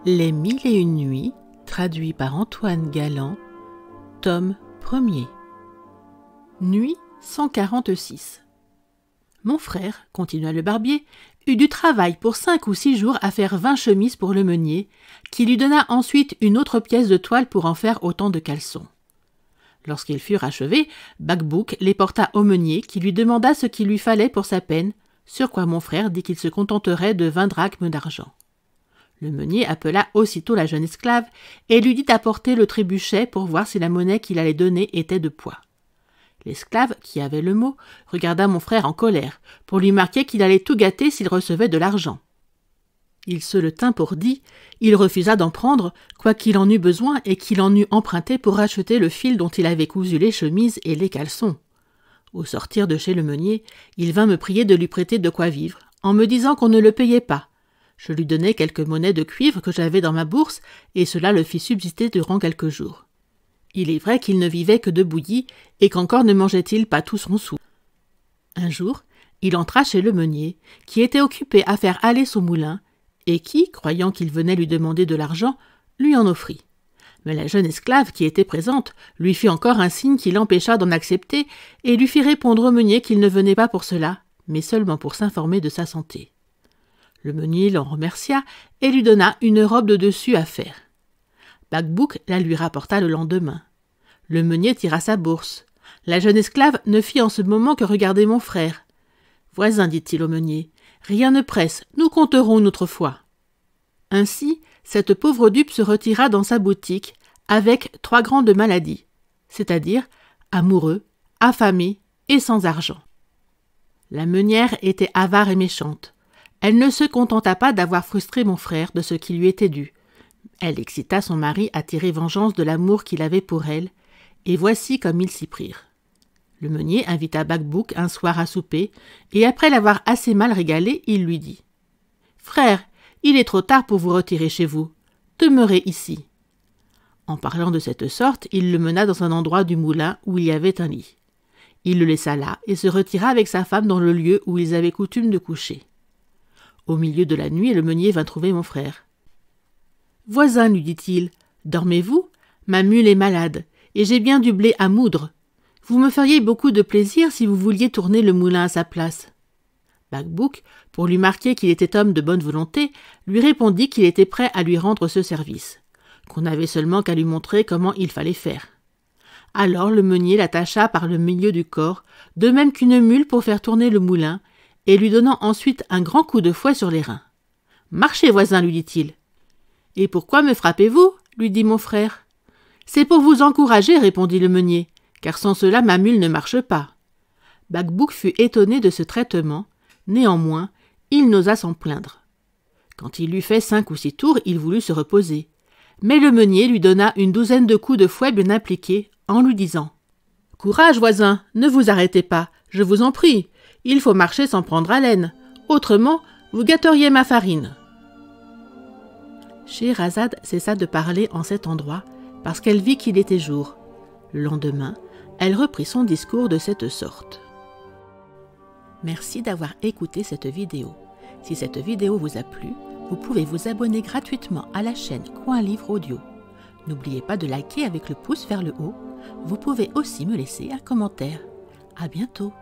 Les 1001 nuits, traduit par Antoine Galland, tome 1er. Nuit 146. Mon frère, continua le barbier, eut du travail pour 5 ou 6 jours à faire 20 chemises pour le meunier, qui lui donna ensuite une autre pièce de toile pour en faire autant de caleçons. Lorsqu'ils furent achevés, Bacbouc les porta au meunier, qui lui demanda ce qu'il lui fallait pour sa peine, sur quoi mon frère dit qu'il se contenterait de 20 drachmes d'argent. Le meunier appela aussitôt la jeune esclave et lui dit d'apporter le trébuchet pour voir si la monnaie qu'il allait donner était de poids. L'esclave, qui avait le mot, regarda mon frère en colère, pour lui marquer qu'il allait tout gâter s'il recevait de l'argent. Il se le tint pour dit, il refusa d'en prendre, quoiqu'il en eût besoin et qu'il en eût emprunté pour racheter le fil dont il avait cousu les chemises et les caleçons. Au sortir de chez le meunier, il vint me prier de lui prêter de quoi vivre, en me disant qu'on ne le payait pas. Je lui donnai quelques monnaies de cuivre que j'avais dans ma bourse, et cela le fit subsister durant quelques jours. Il est vrai qu'il ne vivait que de bouillie, et qu'encore ne mangeait-il pas tout son sou. Un jour, il entra chez le meunier, qui était occupé à faire aller son moulin, et qui, croyant qu'il venait lui demander de l'argent, lui en offrit. Mais la jeune esclave, qui était présente, lui fit encore un signe qui l'empêcha d'en accepter, et lui fit répondre au meunier qu'il ne venait pas pour cela, mais seulement pour s'informer de sa santé. Le meunier l'en remercia et lui donna une robe de dessus à faire. Bacbouc la lui rapporta le lendemain. Le meunier tira sa bourse. La jeune esclave ne fit en ce moment que regarder mon frère. « Voisin, dit-il au meunier, rien ne presse, nous compterons une autre fois. » Ainsi, cette pauvre dupe se retira dans sa boutique avec 3 grandes maladies, c'est-à-dire amoureux, affamé et sans argent. La meunière était avare et méchante. Elle ne se contenta pas d'avoir frustré mon frère de ce qui lui était dû. Elle excita son mari à tirer vengeance de l'amour qu'il avait pour elle, et voici comme ils s'y prirent. Le meunier invita Bacbouc un soir à souper, et après l'avoir assez mal régalé, il lui dit « Frère, il est trop tard pour vous retirer chez vous. Demeurez ici. » En parlant de cette sorte, il le mena dans un endroit du moulin où il y avait un lit. Il le laissa là et se retira avec sa femme dans le lieu où ils avaient coutume de coucher. Au milieu de la nuit, le meunier vint trouver mon frère. « Voisin, lui dit-il, dormez-vous? Ma mule est malade, et j'ai bien du blé à moudre. Vous me feriez beaucoup de plaisir si vous vouliez tourner le moulin à sa place. » Bacbouc, pour lui marquer qu'il était homme de bonne volonté, lui répondit qu'il était prêt à lui rendre ce service, qu'on avait seulement qu'à lui montrer comment il fallait faire. Alors le meunier l'attacha par le milieu du corps, de même qu'une mule pour faire tourner le moulin, et lui donnant ensuite un grand coup de fouet sur les reins. « Marchez, voisin, lui dit-il. »« Et pourquoi me frappez-vous » lui dit mon frère. « C'est pour vous encourager, répondit le meunier, car sans cela ma mule ne marche pas. » Bacbouc fut étonné de ce traitement, néanmoins, il n'osa s'en plaindre. Quand il eut fait 5 ou 6 tours, il voulut se reposer. Mais le meunier lui donna une 12aine de coups de fouet bien appliqués, en lui disant « Courage, voisin, ne vous arrêtez pas, je vous en prie. Il faut marcher sans prendre haleine. Autrement, vous gâteriez ma farine. » Scheherazade cessa de parler en cet endroit parce qu'elle vit qu'il était jour. Le lendemain, elle reprit son discours de cette sorte. Merci d'avoir écouté cette vidéo. Si cette vidéo vous a plu, vous pouvez vous abonner gratuitement à la chaîne Coin Livre Audio. N'oubliez pas de liker avec le pouce vers le haut. Vous pouvez aussi me laisser un commentaire. À bientôt.